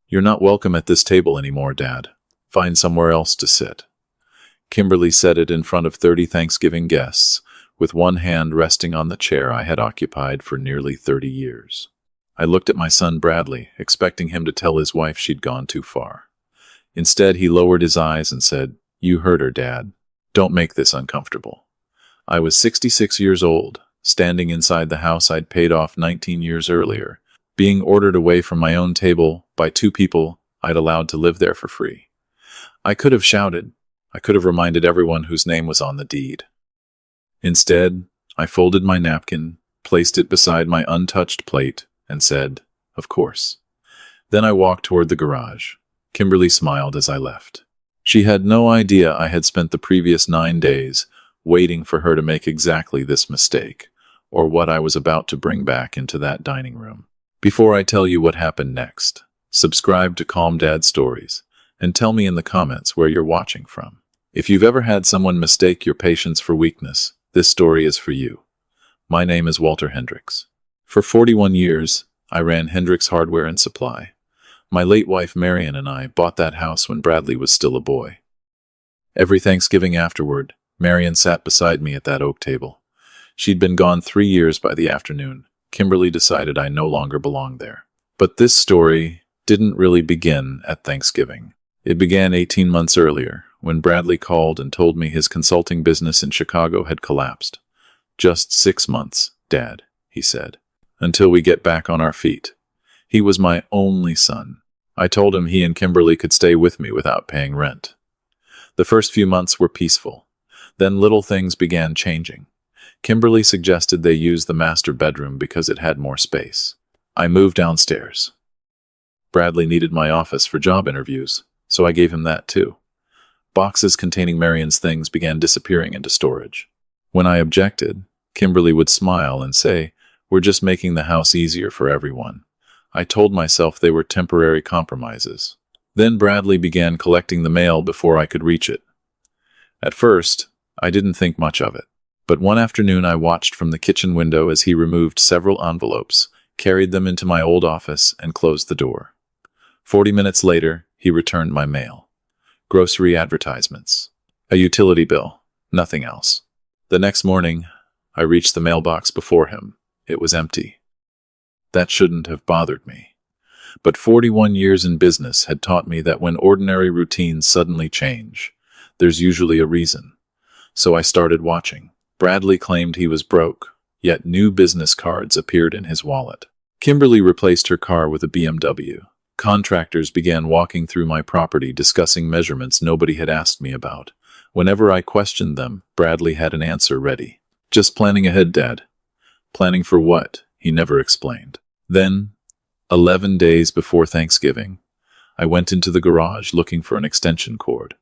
"You're not welcome at this table anymore, Dad. Find somewhere else to sit." Kimberly said it in front of 30 Thanksgiving guests, with one hand resting on the chair I had occupied for nearly 30 years. I looked at my son Bradley, expecting him to tell his wife she'd gone too far. Instead, he lowered his eyes and said, "You heard her, Dad. Don't make this uncomfortable." I was 66 years old, standing inside the house I'd paid off 19 years earlier, being ordered away from my own table by two people I'd allowed to live there for free. I could have shouted. I could have reminded everyone whose name was on the deed. Instead, I folded my napkin, placed it beside my untouched plate, and said, "Of course." Then I walked toward the garage. Kimberly smiled as I left. She had no idea I had spent the previous 9 days waiting for her to make exactly this mistake, or what I was about to bring back into that dining room. Before I tell you what happened next, subscribe to Calm Dad Stories, and tell me in the comments where you're watching from. If you've ever had someone mistake your patience for weakness, this story is for you. My name is Walter Hendricks. For 41 years, I ran Hendricks Hardware and Supply. My late wife Marion and I bought that house when Bradley was still a boy. Every Thanksgiving afterward, Marion sat beside me at that oak table. She'd been gone 3 years by the afternoon. Kimberly decided I no longer belonged there. But this story didn't really begin at Thanksgiving. It began 18 months earlier, when Bradley called and told me his consulting business in Chicago had collapsed. "Just 6 months, Dad," he said, "until we get back on our feet." He was my only son. I told him he and Kimberly could stay with me without paying rent. The first few months were peaceful. Then little things began changing. Kimberly suggested they use the master bedroom because it had more space. I moved downstairs. Bradley needed my office for job interviews, so I gave him that too. Boxes containing Marion's things began disappearing into storage. When I objected, Kimberly would smile and say, "We're just making the house easier for everyone." I told myself they were temporary compromises. Then Bradley began collecting the mail before I could reach it. At first, I didn't think much of it. But one afternoon I watched from the kitchen window as he removed several envelopes, carried them into my old office, and closed the door. 40 minutes later, he returned my mail. Grocery advertisements. A utility bill. Nothing else. The next morning, I reached the mailbox before him. It was empty. That shouldn't have bothered me. But 41 years in business had taught me that when ordinary routines suddenly change, there's usually a reason. So I started watching. Bradley claimed he was broke, yet new business cards appeared in his wallet. Kimberly replaced her car with a BMW. Contractors began walking through my property discussing measurements nobody had asked me about. Whenever I questioned them, Bradley had an answer ready. "Just planning ahead, Dad." Planning for what? He never explained. Then, 11 days before Thanksgiving, I went into the garage looking for an extension cord.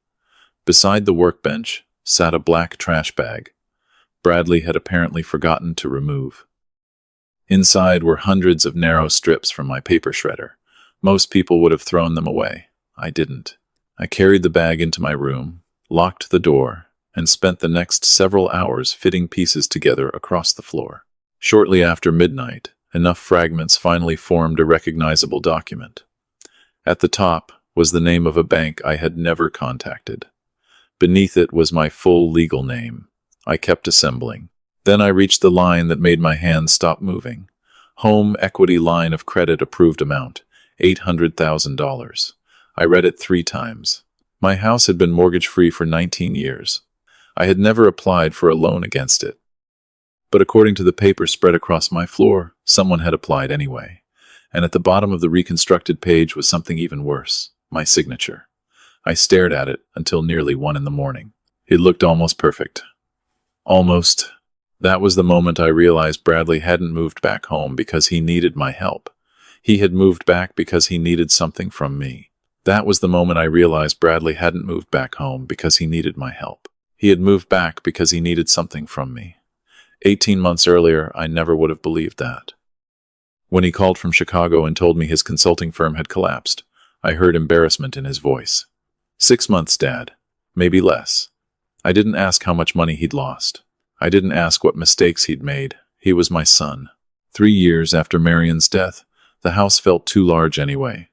Beside the workbench sat a black trash bag. Bradley had apparently forgotten to remove. Inside were hundreds of narrow strips from my paper shredder. Most people would have thrown them away. I didn't. I carried the bag into my room, locked the door, and spent the next several hours fitting pieces together across the floor. Shortly after midnight, enough fragments finally formed a recognizable document. At the top was the name of a bank I had never contacted. Beneath it was my full legal name. I kept assembling. Then I reached the line that made my hands stop moving. Home Equity Line of Credit approved amount, $800,000. I read it 3 times. My house had been mortgage-free for 19 years. I had never applied for a loan against it. But according to the paper spread across my floor, someone had applied anyway. And at the bottom of the reconstructed page was something even worse, my signature. I stared at it until nearly 1 in the morning. It looked almost perfect. Almost. That was the moment I realized Bradley hadn't moved back home because he needed my help. He had moved back because he needed something from me. That was the moment I realized Bradley hadn't moved back home because he needed my help. He had moved back because he needed something from me. 18 months earlier, I never would have believed that. When he called from Chicago and told me his consulting firm had collapsed, I heard embarrassment in his voice. 6 months, Dad. Maybe less. I didn't ask how much money he'd lost. I didn't ask what mistakes he'd made. He was my son. 3 years after Marion's death, the house felt too large anyway.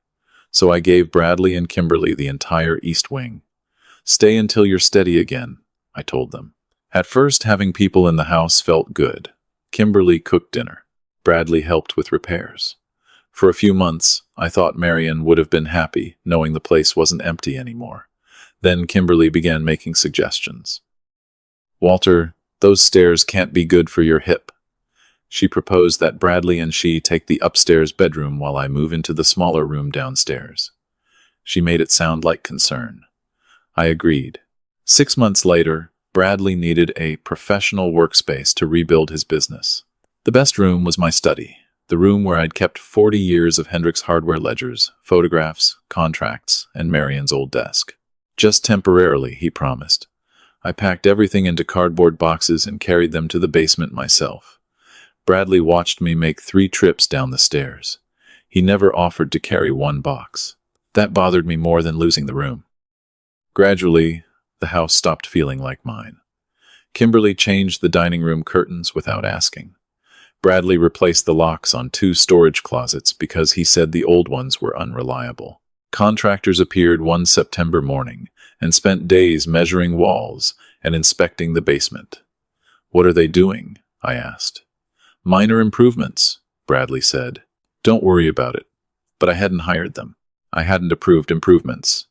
So I gave Bradley and Kimberly the entire East Wing. Stay until you're steady again, I told them. At first, having people in the house felt good. Kimberly cooked dinner. Bradley helped with repairs. For a few months, I thought Marion would have been happy, knowing the place wasn't empty anymore. Then Kimberly began making suggestions. "Walter, those stairs can't be good for your hip." She proposed that Bradley and she take the upstairs bedroom while I move into the smaller room downstairs. She made it sound like concern. I agreed. 6 months later, Bradley needed a professional workspace to rebuild his business. The best room was my study, the room where I'd kept 40 years of Hendrix hardware ledgers, photographs, contracts, and Marion's old desk. Just temporarily, he promised. I packed everything into cardboard boxes and carried them to the basement myself. Bradley watched me make 3 trips down the stairs. He never offered to carry 1 box. That bothered me more than losing the room. Gradually, the house stopped feeling like mine. Kimberly changed the dining room curtains without asking. Bradley replaced the locks on 2 storage closets because he said the old ones were unreliable. Contractors appeared one September morning and spent days measuring walls and inspecting the basement. "What are they doing?" I asked. "Minor improvements," Bradley said. "Don't worry about it." But I hadn't hired them. I hadn't approved improvements.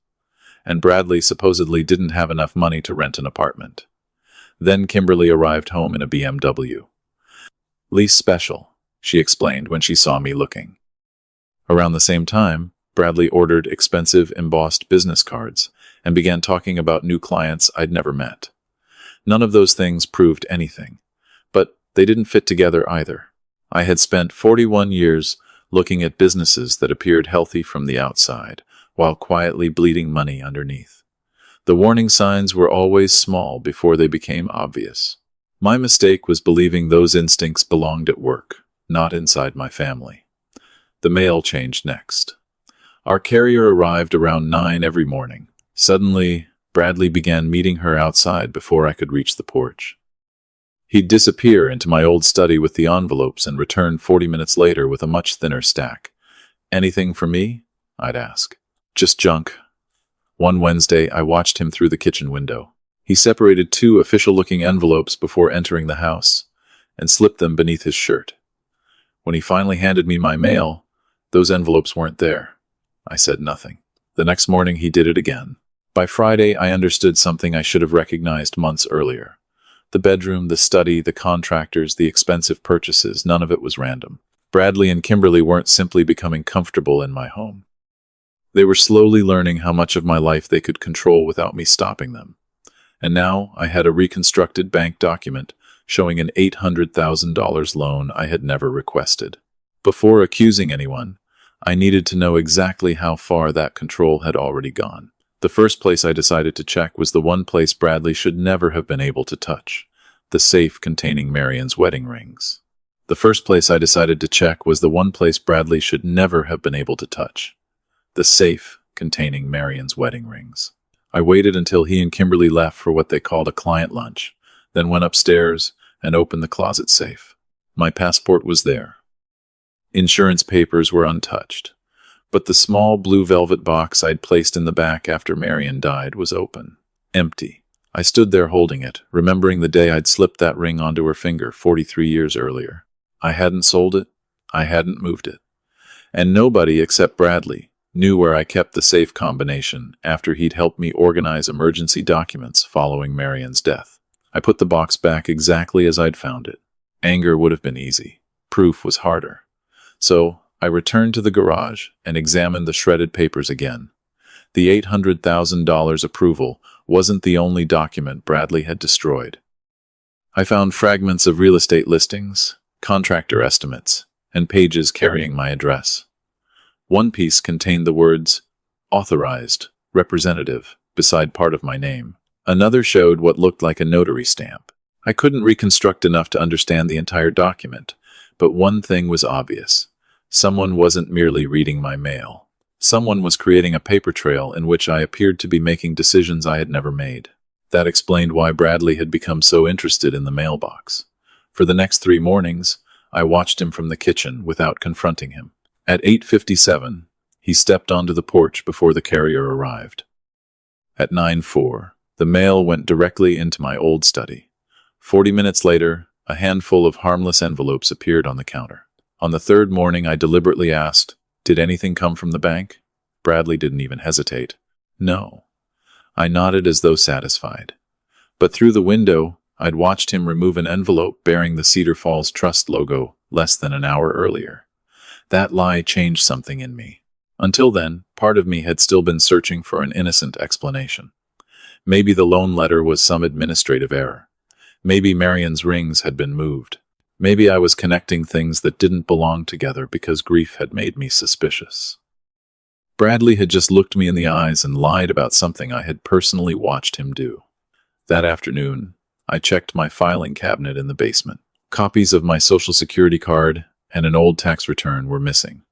And Bradley supposedly didn't have enough money to rent an apartment. Then Kimberly arrived home in a BMW. "Lease special," she explained when she saw me looking. Around the same time, Bradley ordered expensive embossed business cards and began talking about new clients I'd never met. None of those things proved anything, but they didn't fit together either. I had spent 41 years looking at businesses that appeared healthy from the outside, while quietly bleeding money underneath. The warning signs were always small before they became obvious. My mistake was believing those instincts belonged at work, not inside my family. The mail changed next. Our carrier arrived around 9 every morning. Suddenly, Bradley began meeting her outside before I could reach the porch. He'd disappear into my old study with the envelopes and return 40 minutes later with a much thinner stack. "Anything for me?" I'd ask. "Just junk." One Wednesday, I watched him through the kitchen window. He separated 2 official-looking envelopes before entering the house and slipped them beneath his shirt. When he finally handed me my mail, those envelopes weren't there. I said nothing. The next morning, he did it again. By Friday, I understood something I should have recognized months earlier. The bedroom, the study, the contractors, the expensive purchases, none of it was random. Bradley and Kimberly weren't simply becoming comfortable in my home. They were slowly learning how much of my life they could control without me stopping them. And now I had a reconstructed bank document showing an $800,000 loan I had never requested. Before accusing anyone, I needed to know exactly how far that control had already gone. The first place I decided to check was the one place Bradley should never have been able to touch, the safe containing Marion's wedding rings. The first place I decided to check was the one place Bradley should never have been able to touch, the safe containing Marion's wedding rings. I waited until he and Kimberly left for what they called a client lunch, then went upstairs and opened the closet safe. My passport was there. Insurance papers were untouched, but the small blue velvet box I'd placed in the back after Marion died was open, empty. I stood there holding it, remembering the day I'd slipped that ring onto her finger 43 years earlier. I hadn't sold it, I hadn't moved it, and nobody except Bradley knew where I kept the safe combination after he'd helped me organize emergency documents following Marion's death. I put the box back exactly as I'd found it. Anger would have been easy. Proof was harder. So I returned to the garage and examined the shredded papers again. The $800,000 approval wasn't the only document Bradley had destroyed. I found fragments of real estate listings, contractor estimates, and pages carrying my address. One piece contained the words, "Authorized, Representative," beside part of my name. Another showed what looked like a notary stamp. I couldn't reconstruct enough to understand the entire document, but one thing was obvious. Someone wasn't merely reading my mail. Someone was creating a paper trail in which I appeared to be making decisions I had never made. That explained why Bradley had become so interested in the mailbox. For the next 3 mornings, I watched him from the kitchen without confronting him. At 8:57, He stepped onto the porch before the carrier arrived. At 9:04, the mail went directly into my old study. 40 minutes later, a handful of harmless envelopes appeared on the counter. On the third morning, I deliberately asked, "Did anything come from the bank?" Bradley didn't even hesitate. "No." I nodded as though satisfied. But through the window, I'd watched him remove an envelope bearing the Cedar Falls Trust logo less than an hour earlier. That lie changed something in me. Until then, part of me had still been searching for an innocent explanation. Maybe the loan letter was some administrative error. Maybe Marion's rings had been moved. Maybe I was connecting things that didn't belong together because grief had made me suspicious. Bradley had just looked me in the eyes and lied about something I had personally watched him do. That afternoon, I checked my filing cabinet in the basement. Copies of my Social Security card and an old tax return were missing.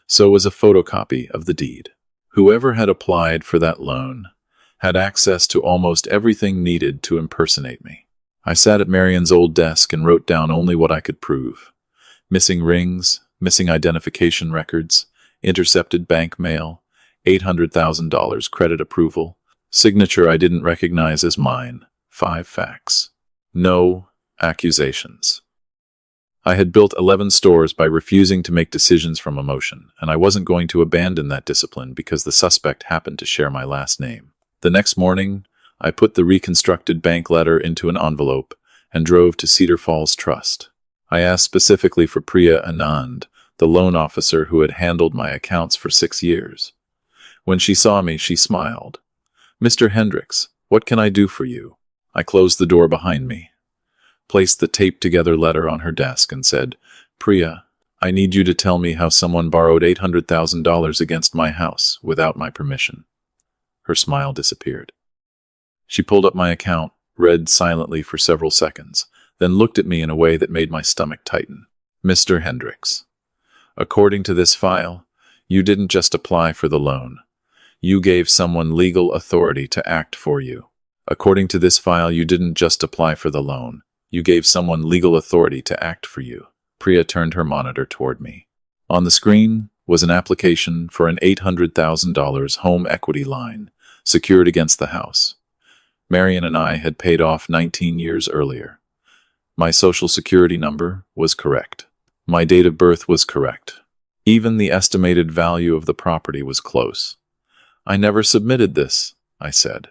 So was a photocopy of the deed. Whoever had applied for that loan had access to almost everything needed to impersonate me. I sat at Marion's old desk and wrote down only what I could prove. Missing rings, missing identification records, intercepted bank mail, $800,000 credit approval, signature I didn't recognize as mine, 5 facts. No accusations. I had built 11 stores by refusing to make decisions from emotion, and I wasn't going to abandon that discipline because the suspect happened to share my last name. The next morning, I put the reconstructed bank letter into an envelope and drove to Cedar Falls Trust. I asked specifically for Priya Anand, the loan officer who had handled my accounts for 6 years. When she saw me, she smiled. "Mr. Hendricks, what can I do for you?" I closed the door behind me, placed the taped-together letter on her desk, and said, "Priya, I need you to tell me how someone borrowed $800,000 against my house without my permission." Her smile disappeared. She pulled up my account, read silently for several seconds, then looked at me in a way that made my stomach tighten. "Mr. Hendricks, according to this file, you didn't just apply for the loan. You gave someone legal authority to act for you. According to this file, you didn't just apply for the loan. You gave someone legal authority to act for you." Priya turned her monitor toward me. On the screen was an application for an $800,000 home equity line secured against the house. Marion and I had paid off 19 years earlier. My Social Security number was correct. My date of birth was correct. Even the estimated value of the property was close. "I never submitted this," I said.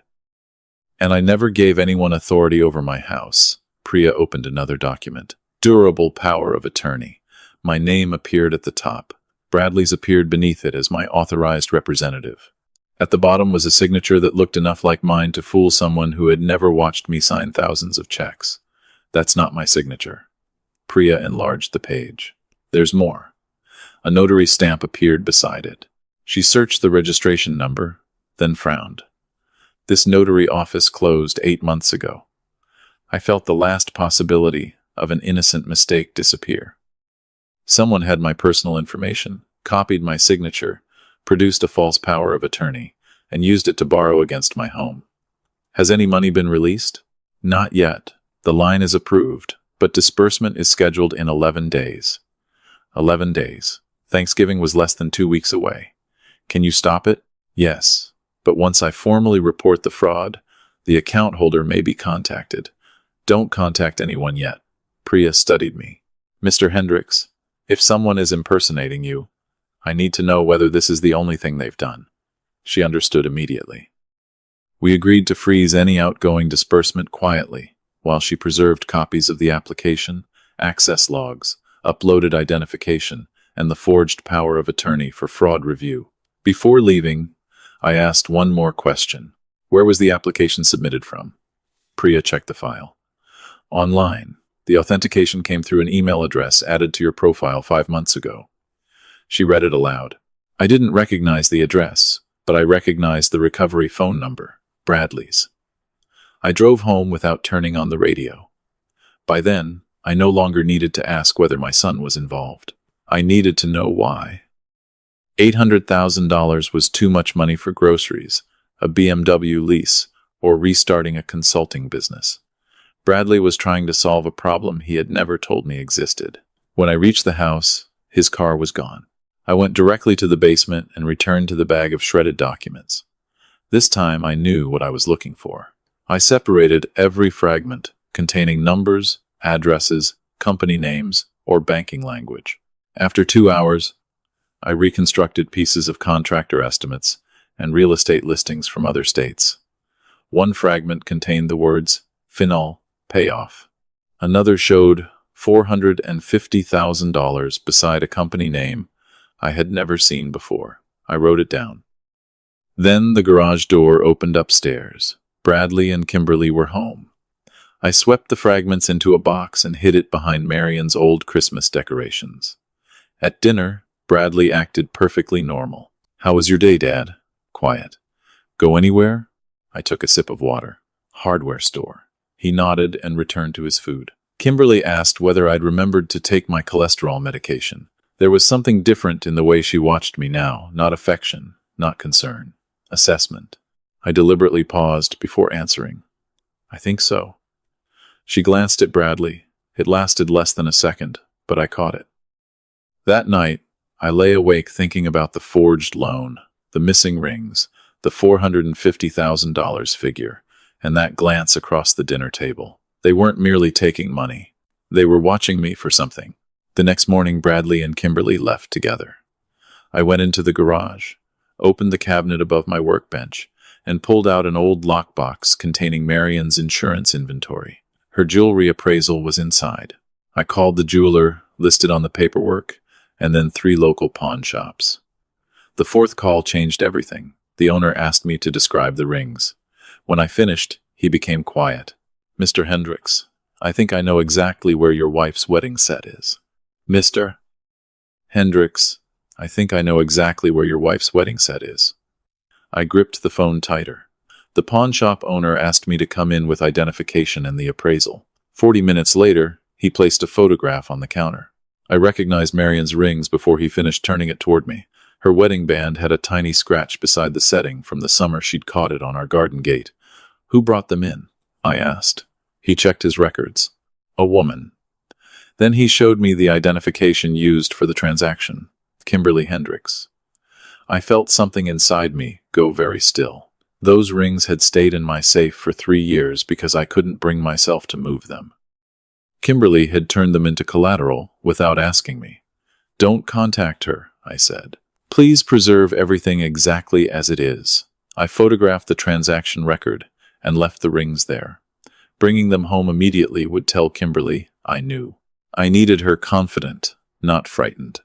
"And I never gave anyone authority over my house." Priya opened another document. Durable power of attorney. My name appeared at the top. Bradley's appeared beneath it as my authorized representative. At the bottom was a signature that looked enough like mine to fool someone who had never watched me sign thousands of checks. "That's not my signature." Priya enlarged the page. "There's more." A notary stamp appeared beside it. She searched the registration number, then frowned. "This notary office closed 8 months ago." I felt the last possibility of an innocent mistake disappear. Someone had my personal information, copied my signature, produced a false power of attorney, and used it to borrow against my home. Has any money been released? Not yet. The line is approved, but disbursement is scheduled in 11 days. 11 days. Thanksgiving was less than 2 weeks away. Can you stop it? Yes. But once I formally report the fraud, the account holder may be contacted. Don't contact anyone yet. Priya studied me. "Mr. Hendricks, if someone is impersonating you, I need to know whether this is the only thing they've done." She understood immediately. We agreed to freeze any outgoing disbursement quietly, while she preserved copies of the application, access logs, uploaded identification, and the forged power of attorney for fraud review. Before leaving, I asked one more question. Where was the application submitted from? Priya checked the file. Online. The authentication came through an email address added to your profile 5 months ago. She read it aloud. I didn't recognize the address, but I recognized the recovery phone number, Bradley's. I drove home without turning on the radio. By then, I no longer needed to ask whether my son was involved. I needed to know why. $800,000 was too much money for groceries, a BMW lease, or restarting a consulting business. Bradley was trying to solve a problem he had never told me existed. When I reached the house, his car was gone. I went directly to the basement and returned to the bag of shredded documents. This time I knew what I was looking for. I separated every fragment containing numbers, addresses, company names, or banking language. After 2 hours, I reconstructed pieces of contractor estimates and real estate listings from other states. One fragment contained the words, "Final, payoff." Another showed $450,000 beside a company name I had never seen before. I wrote it down. Then the garage door opened upstairs. Bradley and Kimberly were home. I swept the fragments into a box and hid it behind Marion's old Christmas decorations. At dinner, Bradley acted perfectly normal. "How was your day, Dad?" "Quiet." "Go anywhere?" I took a sip of water. "Hardware store." He nodded and returned to his food. Kimberly asked whether I'd remembered to take my cholesterol medication. There was something different in the way she watched me now, not affection, not concern. Assessment. I deliberately paused before answering. "I think so." She glanced at Bradley. It lasted less than a second, but I caught it. That night, I lay awake thinking about the forged loan, the missing rings, the $450,000 figure, and that glance across the dinner table. They weren't merely taking money. They were watching me for something. The next morning, Bradley and Kimberly left together. I went into the garage, opened the cabinet above my workbench, and pulled out an old lockbox containing Marion's insurance inventory. Her jewelry appraisal was inside. I called the jeweler, listed on the paperwork, and then 3 local pawn shops. The 4th call changed everything. The owner asked me to describe the rings. When I finished, he became quiet. "Mr. Hendricks, I think I know exactly where your wife's wedding set is." "Mr. Hendricks, I think I know exactly where your wife's wedding set is." I gripped the phone tighter. The pawn shop owner asked me to come in with identification and the appraisal. 40 minutes later, he placed a photograph on the counter. I recognized Marion's rings before he finished turning it toward me. Her wedding band had a tiny scratch beside the setting from the summer she'd caught it on our garden gate. "Who brought them in?" I asked. He checked his records. "A woman." Then he showed me the identification used for the transaction. Kimberly Hendricks. I felt something inside me go very still. Those rings had stayed in my safe for 3 years because I couldn't bring myself to move them. Kimberly had turned them into collateral without asking me. "Don't contact her," I said. "Please preserve everything exactly as it is." I photographed the transaction record and left the rings there. Bringing them home immediately would tell Kimberly I knew. I needed her confident, not frightened.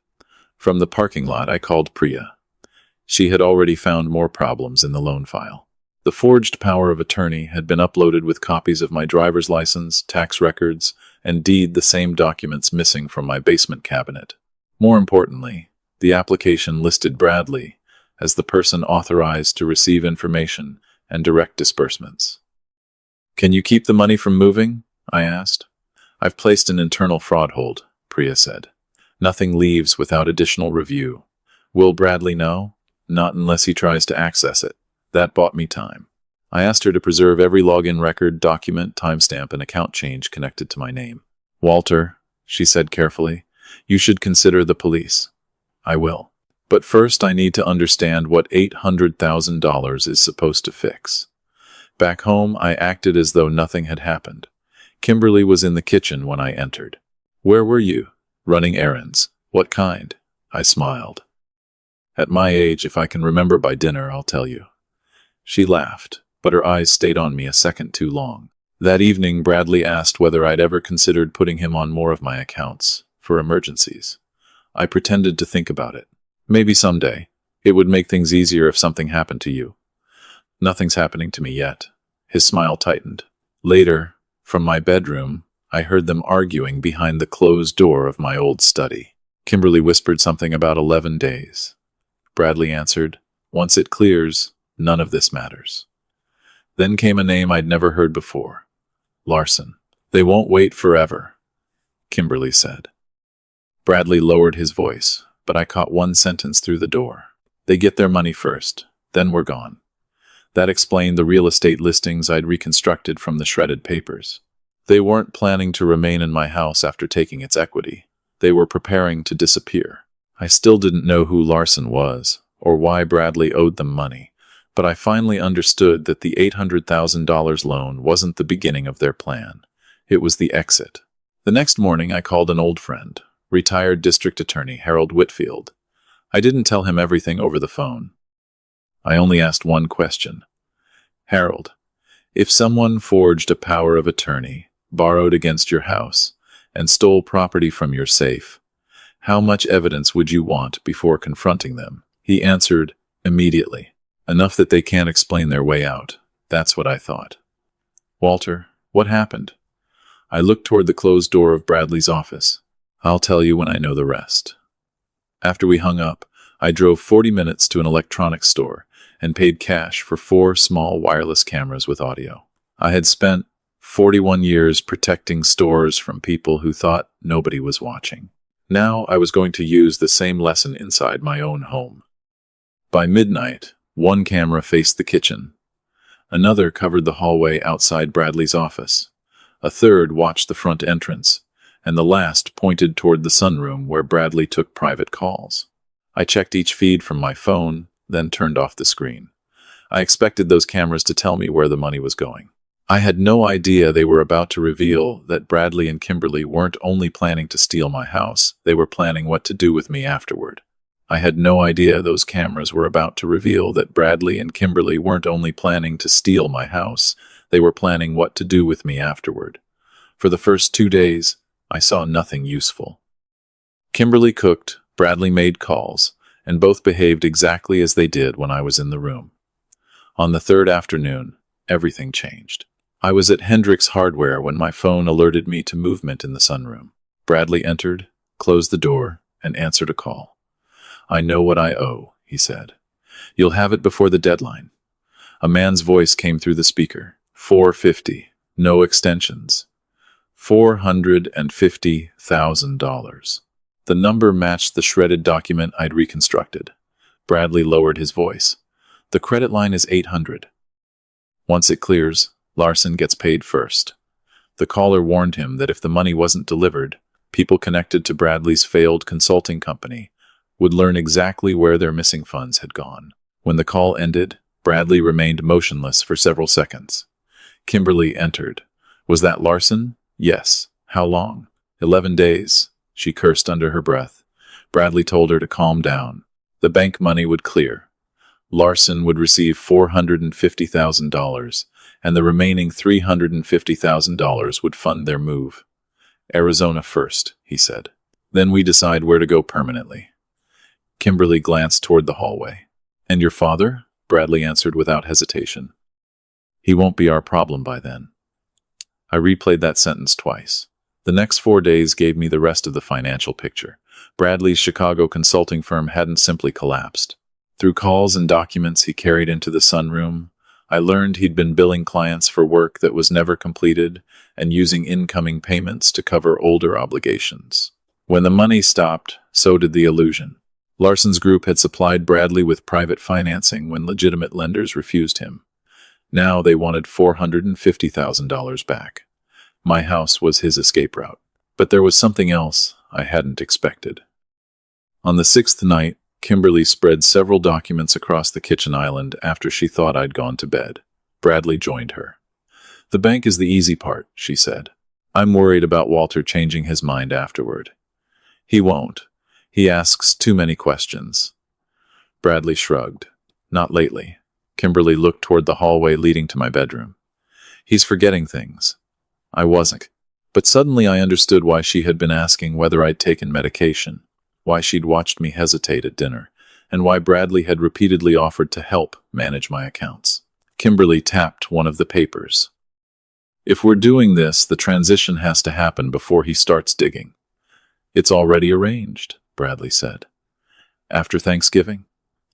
From the parking lot, I called Priya. She had already found more problems in the loan file. The forged power of attorney had been uploaded with copies of my driver's license, tax records, and deed, the same documents missing from my basement cabinet. More importantly, the application listed Bradley as the person authorized to receive information and direct disbursements. "Can you keep the money from moving?" I asked. "I've placed an internal fraud hold," Priya said. "Nothing leaves without additional review." "Will Bradley know?" "Not unless he tries to access it." That bought me time. I asked her to preserve every login record, document, timestamp, and account change connected to my name. "Walter," she said carefully, "you should consider the police." "I will. But first I need to understand what $800,000 is supposed to fix." Back home, I acted as though nothing had happened. Kimberly was in the kitchen when I entered. "Where were you?" "Running errands." "What kind?" I smiled. "At my age, if I can remember by dinner, I'll tell you." She laughed, but her eyes stayed on me a second too long. That evening, Bradley asked whether I'd ever considered putting him on more of my accounts, for emergencies. I pretended to think about it. "Maybe someday. It would make things easier if something happened to you." "Nothing's happening to me yet." His smile tightened. Later, from my bedroom, I heard them arguing behind the closed door of my old study. Kimberly whispered something about 11 days. Bradley answered, "Once it clears, none of this matters." Then came a name I'd never heard before. Larson. "They won't wait forever," Kimberly said. Bradley lowered his voice, but I caught one sentence through the door. "They get their money first, then we're gone." That explained the real estate listings I'd reconstructed from the shredded papers. They weren't planning to remain in my house after taking its equity. They were preparing to disappear. I still didn't know who Larson was, or why Bradley owed them money, but I finally understood that the $800,000 loan wasn't the beginning of their plan. It was the exit. The next morning I called an old friend, retired district attorney Harold Whitfield. I didn't tell him everything over the phone. I only asked one question. Harold, if someone forged a power of attorney, borrowed against your house, and stole property from your safe, how much evidence would you want before confronting them? He answered, immediately. Enough that they can't explain their way out. That's what I thought. Walter, what happened? I looked toward the closed door of Bradley's office. I'll tell you when I know the rest. After we hung up, I drove 40 minutes to an electronics store and paid cash for 4 small wireless cameras with audio. I had spent 41 years protecting stores from people who thought nobody was watching. Now I was going to use the same lesson inside my own home. By midnight, one camera faced the kitchen. Another covered the hallway outside Bradley's office. A third watched the front entrance, and the last pointed toward the sunroom where Bradley took private calls. I checked each feed from my phone, then turned off the screen. I expected those cameras to tell me where the money was going. I had no idea they were about to reveal that Bradley and Kimberly weren't only planning to steal my house, they were planning what to do with me afterward. I had no idea those cameras were about to reveal that Bradley and Kimberly weren't only planning to steal my house, they were planning what to do with me afterward. For the first 2 days, I saw nothing useful. Kimberly cooked, Bradley made calls, and both behaved exactly as they did when I was in the room. On the third afternoon, everything changed. I was at Hendrick's Hardware when my phone alerted me to movement in the sunroom. Bradley entered, closed the door, and answered a call. I know what I owe, he said. You'll have it before the deadline. A man's voice came through the speaker. $450. No extensions. $450,000. The number matched the shredded document I'd reconstructed. Bradley lowered his voice. The credit line is $800. Once it clears, Larson gets paid first. The caller warned him that if the money wasn't delivered, people connected to Bradley's failed consulting company would learn exactly where their missing funds had gone. When the call ended, Bradley remained motionless for several seconds. Kimberly entered. Was that Larson? Yes. How long? 11 days. She cursed under her breath. Bradley told her to calm down. The bank money would clear. Larson would receive $450,000, and the remaining $350,000 would fund their move. Arizona first, he said. Then we decide where to go permanently. Kimberly glanced toward the hallway. And your father? Bradley answered without hesitation. He won't be our problem by then. I replayed that sentence twice. The next 4 days gave me the rest of the financial picture. Bradley's Chicago consulting firm hadn't simply collapsed. Through calls and documents he carried into the sunroom, I learned he'd been billing clients for work that was never completed and using incoming payments to cover older obligations. When the money stopped, so did the illusion. Larson's group had supplied Bradley with private financing when legitimate lenders refused him. Now they wanted $450,000 back. My house was his escape route. But there was something else I hadn't expected. On the 6th night, Kimberly spread several documents across the kitchen island after she thought I'd gone to bed. Bradley joined her. The bank is the easy part, she said. I'm worried about Walter changing his mind afterward. He won't. He asks too many questions. Bradley shrugged. Not lately. Kimberly looked toward the hallway leading to my bedroom. He's forgetting things. I wasn't. But suddenly I understood why she had been asking whether I'd taken medication, why she'd watched me hesitate at dinner, and why Bradley had repeatedly offered to help manage my accounts. Kimberly tapped one of the papers. If we're doing this, the transition has to happen before he starts digging. It's already arranged, Bradley said. After Thanksgiving?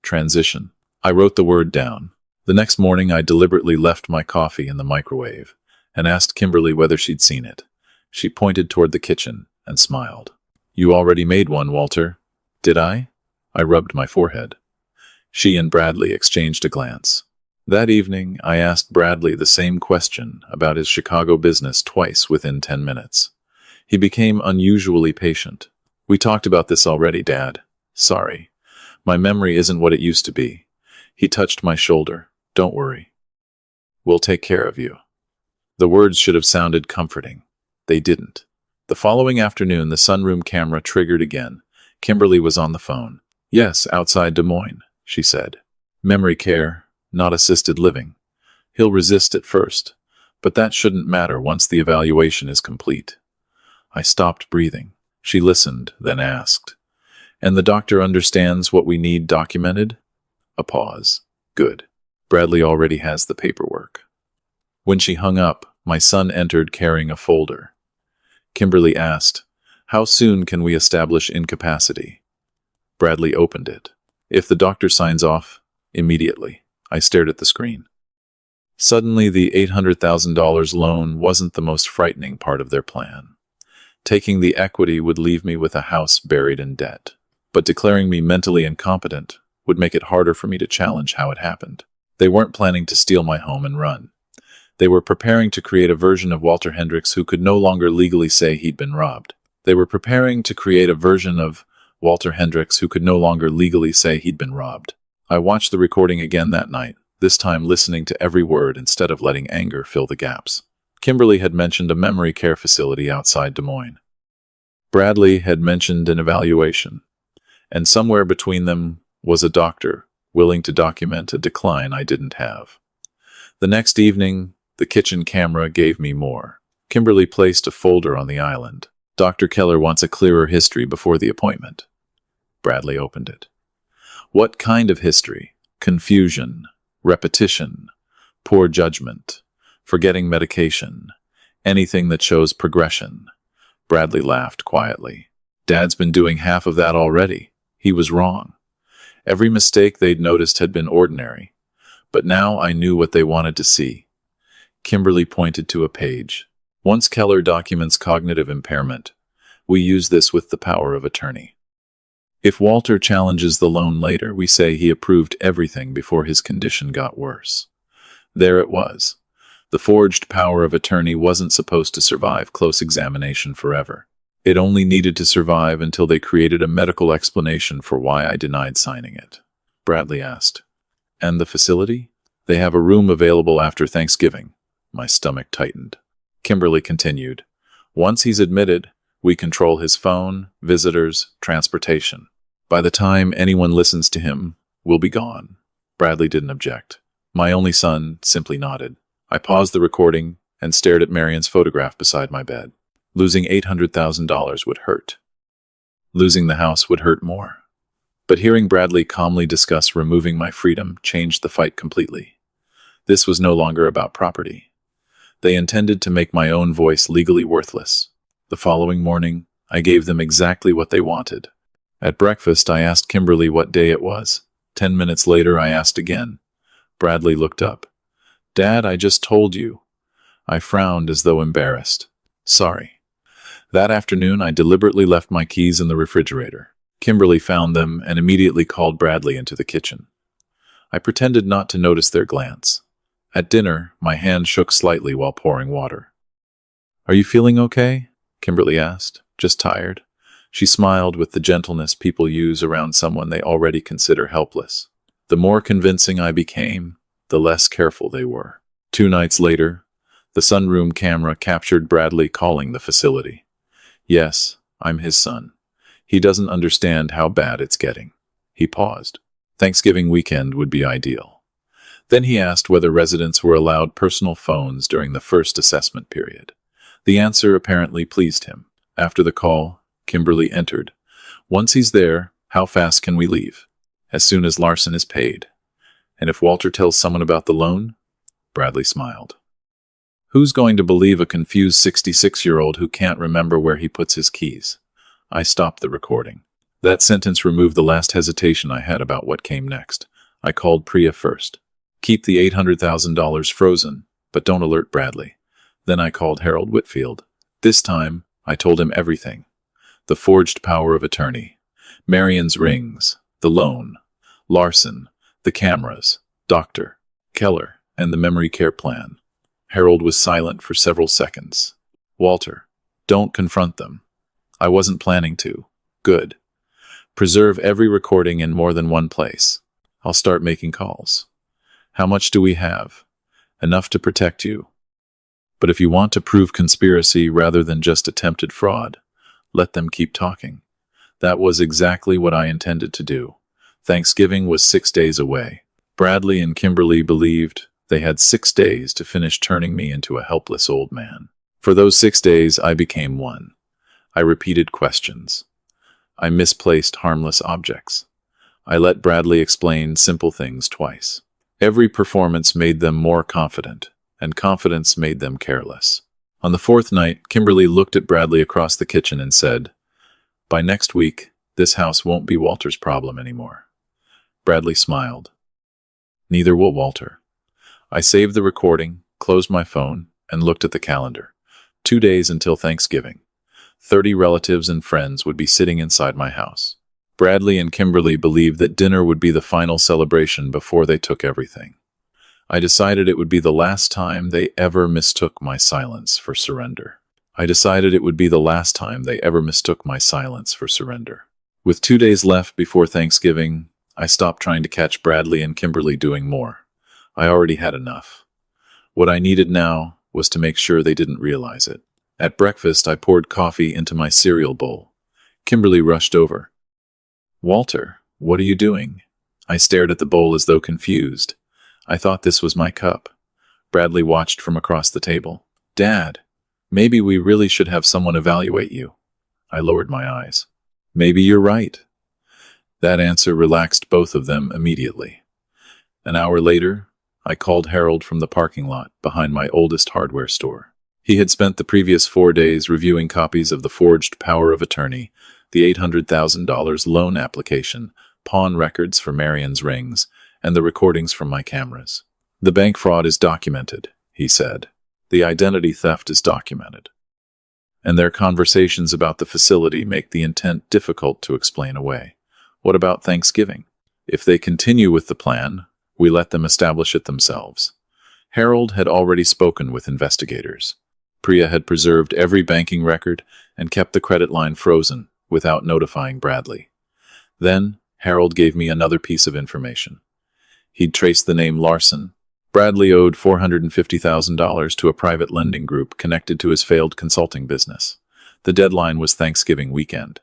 Transition. I wrote the word down. The next morning I deliberately left my coffee in the microwave and asked Kimberly whether she'd seen it. She pointed toward the kitchen and smiled. You already made one, Walter. Did I? I rubbed my forehead. She and Bradley exchanged a glance. That evening, I asked Bradley the same question about his Chicago business twice within 10 minutes. He became unusually patient. We talked about this already, Dad. Sorry. My memory isn't what it used to be. He touched my shoulder. Don't worry. We'll take care of you. The words should have sounded comforting. They didn't. The following afternoon, the sunroom camera triggered again. Kimberly was on the phone. Yes, outside Des Moines, she said. Memory care, not assisted living. He'll resist at first, but that shouldn't matter once the evaluation is complete. I stopped breathing. She listened, then asked, And the doctor understands what we need documented? A pause. Good. Bradley already has the paperwork. When she hung up, my son entered carrying a folder. Kimberly asked, How soon can we establish incapacity? Bradley opened it. If the doctor signs off, immediately. I stared at the screen. Suddenly, the $800,000 loan wasn't the most frightening part of their plan. Taking the equity would leave me with a house buried in debt, but declaring me mentally incompetent would make it harder for me to challenge how it happened. They weren't planning to steal my home and run. They were preparing to create a version of Walter Hendricks who could no longer legally say he'd been robbed. I watched the recording again that night, this time listening to every word instead of letting anger fill the gaps. Kimberly had mentioned a memory care facility outside Des Moines. Bradley had mentioned an evaluation, and somewhere between them was a doctor willing to document a decline I didn't have. The next evening, the kitchen camera gave me more. Kimberly placed a folder on the island. Dr. Keller wants a clearer history before the appointment. Bradley opened it. What kind of history? Confusion, repetition, poor judgment, forgetting medication, anything that shows progression. Bradley laughed quietly. Dad's been doing half of that already. He was wrong. Every mistake they'd noticed had been ordinary, but now I knew what they wanted to see. Kimberly pointed to a page. Once Keller documents cognitive impairment, we use this with the power of attorney. If Walter challenges the loan later, we say he approved everything before his condition got worse. There it was. The forged power of attorney wasn't supposed to survive close examination forever. It only needed to survive until they created a medical explanation for why I denied signing it. Bradley asked, And the facility? They have a room available after Thanksgiving. My stomach tightened. Kimberly continued, Once he's admitted, we control his phone, visitors, transportation. By the time anyone listens to him, we'll be gone. Bradley didn't object. My only son simply nodded. I paused the recording and stared at Marion's photograph beside my bed. Losing $800,000 would hurt. Losing the house would hurt more. But hearing Bradley calmly discuss removing my freedom changed the fight completely. This was no longer about property. They intended to make my own voice legally worthless. The following morning, I gave them exactly what they wanted. At breakfast, I asked Kimberly what day it was. 10 minutes later, I asked again. Bradley looked up. Dad, I just told you. I frowned as though embarrassed. Sorry. That afternoon, I deliberately left my keys in the refrigerator. Kimberly found them and immediately called Bradley into the kitchen. I pretended not to notice their glance. At dinner, my hand shook slightly while pouring water. Are you feeling okay? Kimberly asked. Just tired? She smiled with the gentleness people use around someone they already consider helpless. The more convincing I became, the less careful they were. 2 nights later, the sunroom camera captured Bradley calling the facility. Yes, I'm his son. He doesn't understand how bad it's getting. He paused. Thanksgiving weekend would be ideal. Then he asked whether residents were allowed personal phones during the first assessment period. The answer apparently pleased him. After the call, Kimberly entered. Once he's there, how fast can we leave? As soon as Larson is paid. And if Walter tells someone about the loan? Bradley smiled. Who's going to believe a confused 66-year-old who can't remember where he puts his keys? I stopped the recording. That sentence removed the last hesitation I had about what came next. I called Priya first. Keep the $800,000 frozen, but don't alert Bradley. Then I called Harold Whitfield. This time, I told him everything. The forged power of attorney, Marion's rings, the loan, Larson, the cameras, Dr. Keller, and the memory care plan. Harold was silent for several seconds. Walter, don't confront them. I wasn't planning to. Good. Preserve every recording in more than one place. I'll start making calls. How much do we have? Enough to protect you. But if you want to prove conspiracy rather than just attempted fraud, let them keep talking. That was exactly what I intended to do. Thanksgiving was 6 days away. Bradley and Kimberly believed they had 6 days to finish turning me into a helpless old man. For those 6 days, I became one. I repeated questions. I misplaced harmless objects. I let Bradley explain simple things twice. Every performance made them more confident, and confidence made them careless. On the 4th night, Kimberly looked at Bradley across the kitchen and said, "By next week, this house won't be Walter's problem anymore." Bradley smiled. Neither will Walter. I saved the recording, closed my phone, and looked at the calendar. 2 days until Thanksgiving. 30 relatives and friends would be sitting inside my house. Bradley and Kimberly believed that dinner would be the final celebration before they took everything. I decided it would be the last time they ever mistook my silence for surrender. With 2 days left before Thanksgiving, I stopped trying to catch Bradley and Kimberly doing more. I already had enough. What I needed now was to make sure they didn't realize it. At breakfast, I poured coffee into my cereal bowl. Kimberly rushed over. "Walter, what are you doing?" I stared at the bowl as though confused. I thought this was my cup. Bradley watched from across the table. "Dad, maybe we really should have someone evaluate you." I lowered my eyes. "Maybe you're right." That answer relaxed both of them immediately. An hour later, I called Harold from the parking lot behind my oldest hardware store. He had spent the previous 4 days reviewing copies of the forged power of attorney, the $800,000 loan application, pawn records for Marion's rings, and the recordings from my cameras. "The bank fraud is documented," he said. "The identity theft is documented. And their conversations about the facility make the intent difficult to explain away. What about Thanksgiving? If they continue with the plan, we let them establish it themselves." Harold had already spoken with investigators. Priya had preserved every banking record and kept the credit line frozen without notifying Bradley. Then, Harold gave me another piece of information. He'd traced the name Larson. Bradley owed $450,000 to a private lending group connected to his failed consulting business. The deadline was Thanksgiving weekend.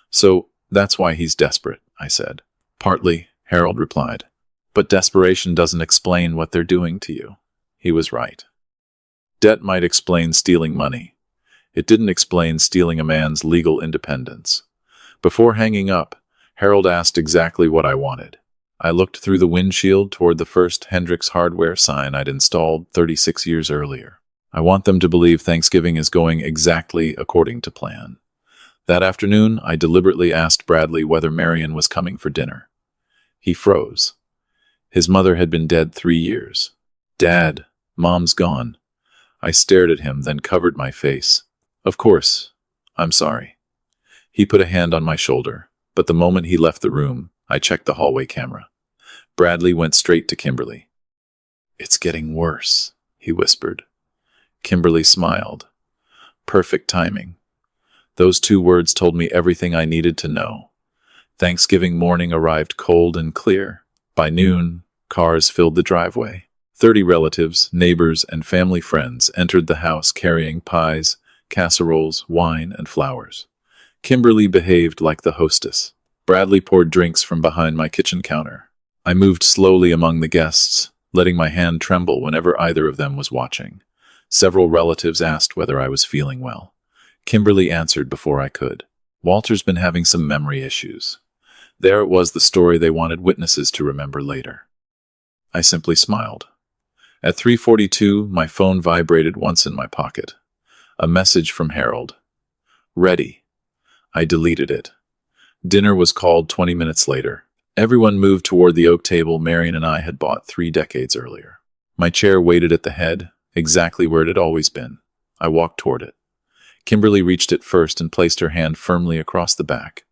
"So, that's why he's desperate," I said. "Partly," Harold replied. "But desperation doesn't explain what they're doing to you." He was right. Debt might explain stealing money. It didn't explain stealing a man's legal independence. Before hanging up, Harold asked exactly what I wanted. I looked through the windshield toward the first Hendrix hardware sign I'd installed 36 years earlier. "I want them to believe Thanksgiving is going exactly according to plan." That afternoon, I deliberately asked Bradley whether Marion was coming for dinner. He froze. His mother had been dead 3 years. "Dad, Mom's gone." I stared at him, then covered my face. "Of course. I'm sorry." He put a hand on my shoulder, but the moment he left the room, I checked the hallway camera. Bradley went straight to Kimberly. "It's getting worse," he whispered. Kimberly smiled. Perfect timing. Those 2 words told me everything I needed to know. Thanksgiving morning arrived cold and clear. By noon, cars filled the driveway. 30 relatives, neighbors, and family friends entered the house carrying pies, casseroles, wine, and flowers. Kimberly behaved like the hostess. Bradley poured drinks from behind my kitchen counter. I moved slowly among the guests, letting my hand tremble whenever either of them was watching. Several relatives asked whether I was feeling well. Kimberly answered before I could. "Walter's been having some memory issues." There it was, the story they wanted witnesses to remember later. I simply smiled. At 3:42, my phone vibrated once in my pocket. A message from Harold. "Ready." I deleted it. Dinner was called 20 minutes later. Everyone moved toward the oak table Marion and I had bought 3 decades earlier. My chair waited at the head, exactly where it had always been. I walked toward it. Kimberly reached it first and placed her hand firmly across the back.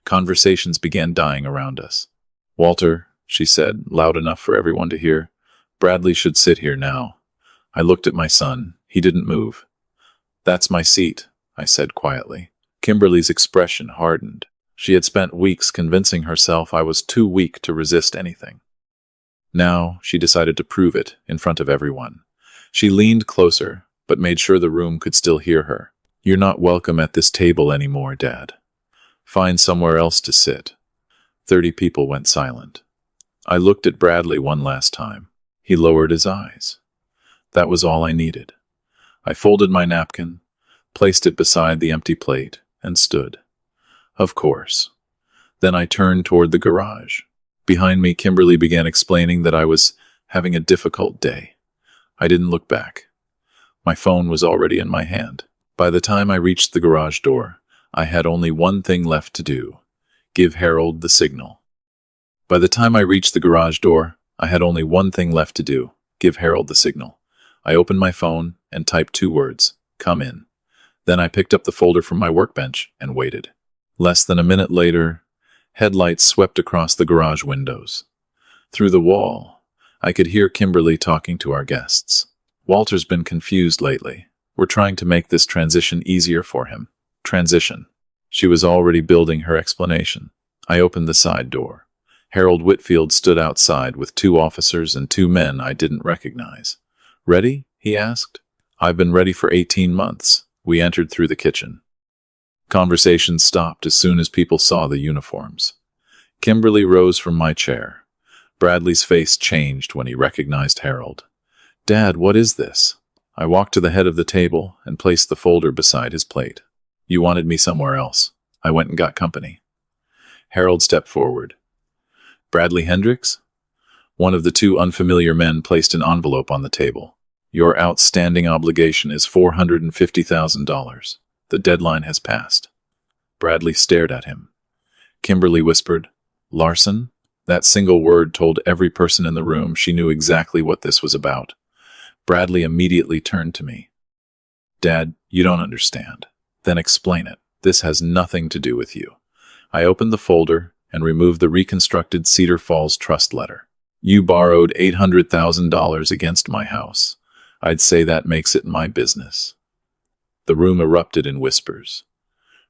Conversations began dying around us. "Walter," she said, loud enough for everyone to hear, "Bradley should sit here now." I looked at my son. He didn't move. "That's my seat," I said quietly. Kimberly's expression hardened. She had spent weeks convincing herself I was too weak to resist anything. Now, she decided to prove it in front of everyone. She leaned closer, but made sure the room could still hear her. "You're not welcome at this table anymore, Dad. Find somewhere else to sit." 30 people went silent. I looked at Bradley one last time. He lowered his eyes. That was all I needed. I folded my napkin, placed it beside the empty plate, and stood. Of course. Then I turned toward the garage. Behind me, Kimberly began explaining that I was having a difficult day. I didn't look back. My phone was already in my hand. By the time I reached the garage door, I had only one thing left to do: give Harold the signal. By the time I reached the garage door, I had only one thing left to do: give Harold the signal. I opened my phone and typed 2 words: "Come in." Then I picked up the folder from my workbench and waited. Less than a minute later, headlights swept across the garage windows. Through the wall, I could hear Kimberly talking to our guests. "Walter's been confused lately. We're trying to make this transition easier for him." Transition. She was already building her explanation. I opened the side door. Harold Whitfield stood outside with 2 officers and 2 men I didn't recognize. "Ready?" he asked. "I've been ready for 18 months. We entered through the kitchen. Conversation stopped as soon as people saw the uniforms. Kimberly rose from my chair. Bradley's face changed when he recognized Harold. "Dad, what is this?" I walked to the head of the table and placed the folder beside his plate. "You wanted me somewhere else. I went and got company." Harold stepped forward. "Bradley Hendricks?" One of the 2 unfamiliar men placed an envelope on the table. "Your outstanding obligation is $450,000. The deadline has passed." Bradley stared at him. Kimberly whispered, "Larson?" That single word told every person in the room she knew exactly what this was about. Bradley immediately turned to me. "Dad, you don't understand." "Then explain it. This has nothing to do with you." I opened the folder and removed the reconstructed Cedar Falls trust letter. "You borrowed $800,000 against my house. I'd say that makes it my business." The room erupted in whispers.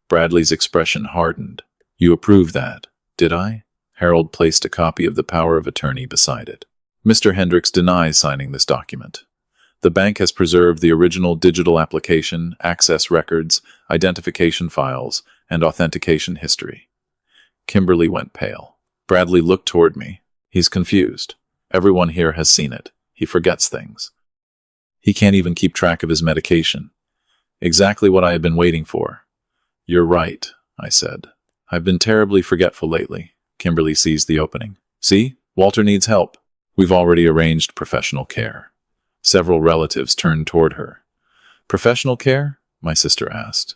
Bradley's expression hardened. "You approve that, did I?" Harold placed a copy of the power of attorney beside it. "Mr. Hendricks denies signing this document. The bank has preserved the original digital application, access records, identification files, and authentication history." Kimberly went pale. Bradley looked toward me. "He's confused. Everyone here has seen it. He forgets things. He can't even keep track of his medication." Exactly what I had been waiting for. "You're right," I said. "I've been terribly forgetful lately." Kimberly seized the opening. "See? Walter needs help. We've already arranged professional care." Several relatives turned toward her. "Professional care?" my sister asked.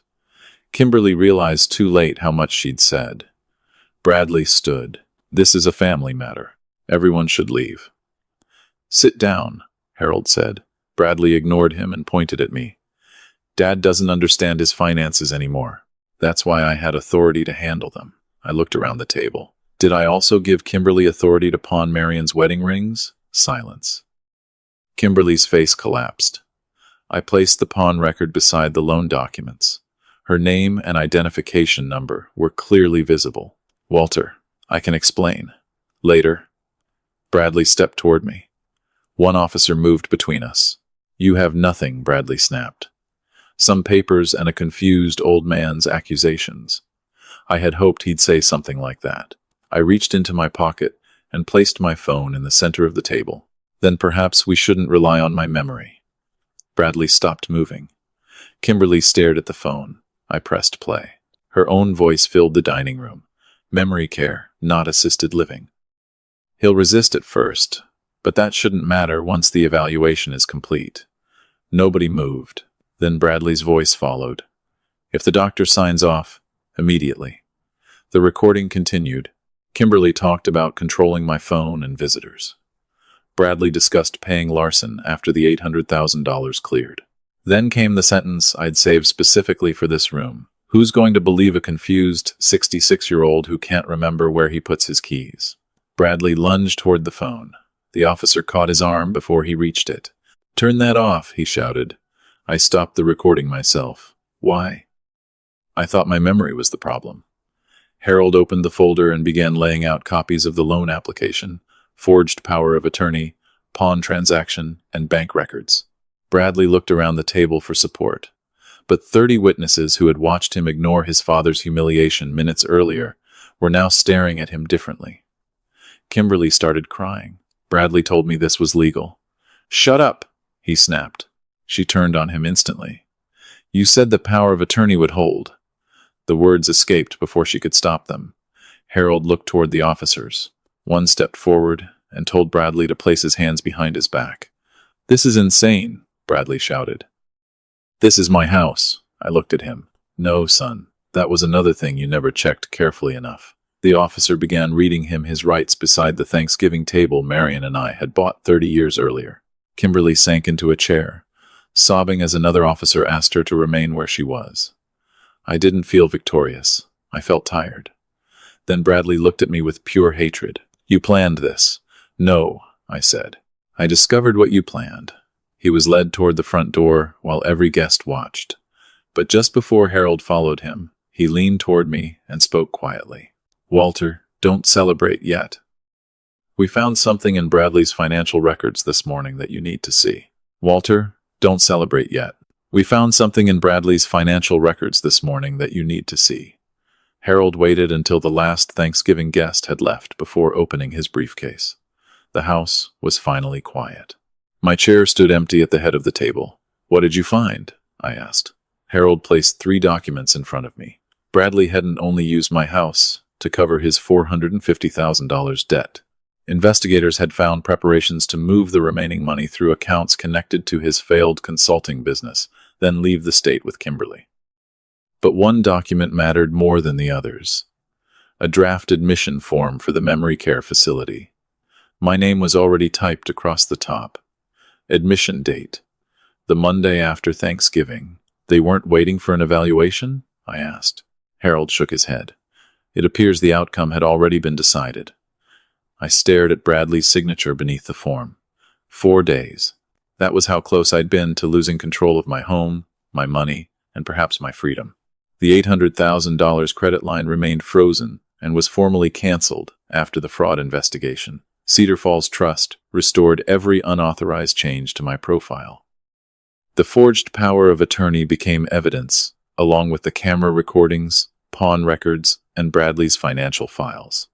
Kimberly realized too late how much she'd said. Bradley stood. "This is a family matter. Everyone should leave." "Sit down," Harold said. Bradley ignored him and pointed at me. "Dad doesn't understand his finances anymore. That's why I had authority to handle them." I looked around the table. "Did I also give Kimberly authority to pawn Marion's wedding rings?" Silence. Kimberly's face collapsed. I placed the pawn record beside the loan documents. Her name and identification number were clearly visible. "Walter, I can explain. Later." Bradley stepped toward me. One officer moved between us. "You have nothing," Bradley snapped. "Some papers and a confused old man's accusations." I had hoped he'd say something like that. I reached into my pocket and placed my phone in the center of the table. "Then perhaps we shouldn't rely on my memory." Bradley stopped moving. Kimberly stared at the phone. I pressed play. Her own voice filled the dining room. "Memory care, not assisted living. He'll resist at first, but that shouldn't matter once the evaluation is complete." Nobody moved. Then Bradley's voice followed. "If the doctor signs off, immediately." The recording continued. Kimberly talked about controlling my phone and visitors. Bradley discussed paying Larson after the $800,000 cleared. Then came the sentence I'd saved specifically for this room. Who's going to believe a confused 66-year-old who can't remember where he puts his keys? Bradley lunged toward the phone. The officer caught his arm before he reached it. "Turn that off," he shouted. I stopped the recording myself. "Why?" I thought my memory was the problem. Harold opened the folder and began laying out copies of the loan application, forged power of attorney, pawn transaction, and bank records. Bradley looked around the table for support, but 30 witnesses who had watched him ignore his father's humiliation minutes earlier were now staring at him differently. Kimberly started crying. Bradley told me this was legal. "Shut up," he snapped. She turned on him instantly. "You said the power of attorney would hold." The words escaped before she could stop them. Harold looked toward the officers. One stepped forward and told Bradley to place his hands behind his back. "This is insane," Bradley shouted. "This is my house." I looked at him. "No, son, that was another thing you never checked carefully enough." The officer began reading him his rights beside the Thanksgiving table Marion and I had bought 30 years earlier. Kimberly sank into a chair, sobbing as another officer asked her to remain where she was. I didn't feel victorious. I felt tired. Then Bradley looked at me with pure hatred. "You planned this." "No," I said. "I discovered what you planned." He was led toward the front door while every guest watched. But just before Harold followed him, he leaned toward me and spoke quietly. "Walter, don't celebrate yet. We found something in Bradley's financial records this morning that you need to see." "Walter, don't celebrate yet. We found something in Bradley's financial records this morning that you need to see." Harold waited until the last Thanksgiving guest had left before opening his briefcase. The house was finally quiet. My chair stood empty at the head of the table. "What did you find?" I asked. Harold placed 3 documents in front of me. Bradley hadn't only used my house to cover his $450,000 debt. Investigators had found preparations to move the remaining money through accounts connected to his failed consulting business, then leave the state with Kimberly. But one document mattered more than the others. A draft admission form for the memory care facility. My name was already typed across the top. Admission date: the Monday after Thanksgiving. "They weren't waiting for an evaluation?" I asked. Harold shook his head. It appears the outcome had already been decided. I stared at Bradley's signature beneath the form. 4 days. That was how close I'd been to losing control of my home, my money, and perhaps my freedom. The $800,000 credit line remained frozen and was formally canceled after the fraud investigation. Cedar Falls Trust restored every unauthorized change to my profile. The forged power of attorney became evidence, along with the camera recordings, pawn records, and Bradley's financial files.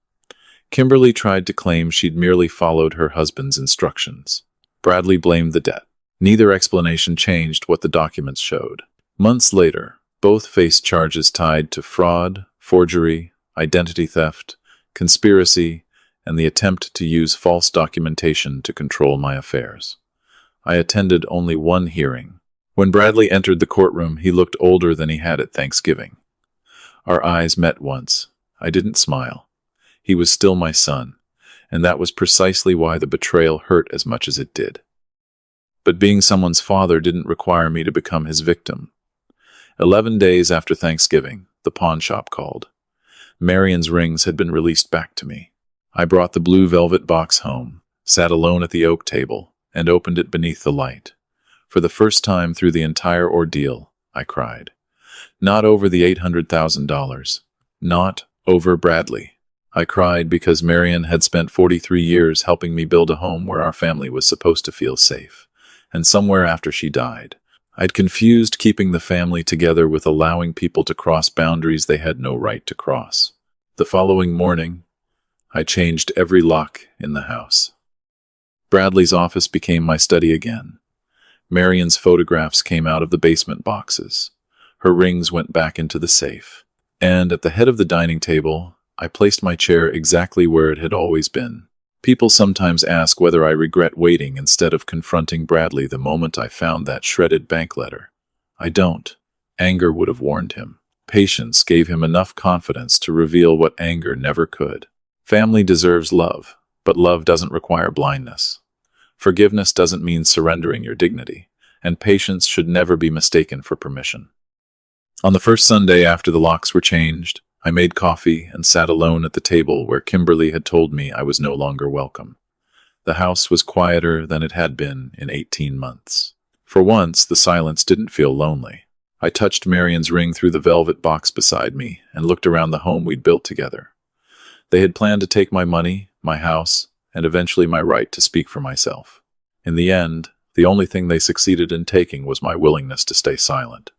Kimberly tried to claim she'd merely followed her husband's instructions. Bradley blamed the debt. Neither explanation changed what the documents showed. Months later, both faced charges tied to fraud, forgery, identity theft, conspiracy, and the attempt to use false documentation to control my affairs. I attended only one hearing. When Bradley entered the courtroom, he looked older than he had at Thanksgiving. Our eyes met once. I didn't smile. He was still my son, and that was precisely why the betrayal hurt as much as it did. But being someone's father didn't require me to become his victim. 11 days after Thanksgiving, the pawn shop called. Marion's rings had been released back to me. I brought the blue velvet box home, sat alone at the oak table, and opened it beneath the light. For the first time through the entire ordeal, I cried. Not over the $800,000. Not over Bradley. I cried because Marion had spent 43 years helping me build a home where our family was supposed to feel safe. And somewhere after she died, I'd confused keeping the family together with allowing people to cross boundaries they had no right to cross. The following morning, I changed every lock in the house. Bradley's office became my study again. Marion's photographs came out of the basement boxes. Her rings went back into the safe. And at the head of the dining table, I placed my chair exactly where it had always been. People sometimes ask whether I regret waiting instead of confronting Bradley the moment I found that shredded bank letter. I don't. Anger would have warned him. Patience gave him enough confidence to reveal what anger never could. Family deserves love, but love doesn't require blindness. Forgiveness doesn't mean surrendering your dignity, and patience should never be mistaken for permission. On the first Sunday after the locks were changed, I made coffee and sat alone at the table where Kimberly had told me I was no longer welcome. The house was quieter than it had been in 18 months. For once, the silence didn't feel lonely. I touched Marion's ring through the velvet box beside me and looked around the home we'd built together. They had planned to take my money, my house, and eventually my right to speak for myself. In the end, the only thing they succeeded in taking was my willingness to stay silent.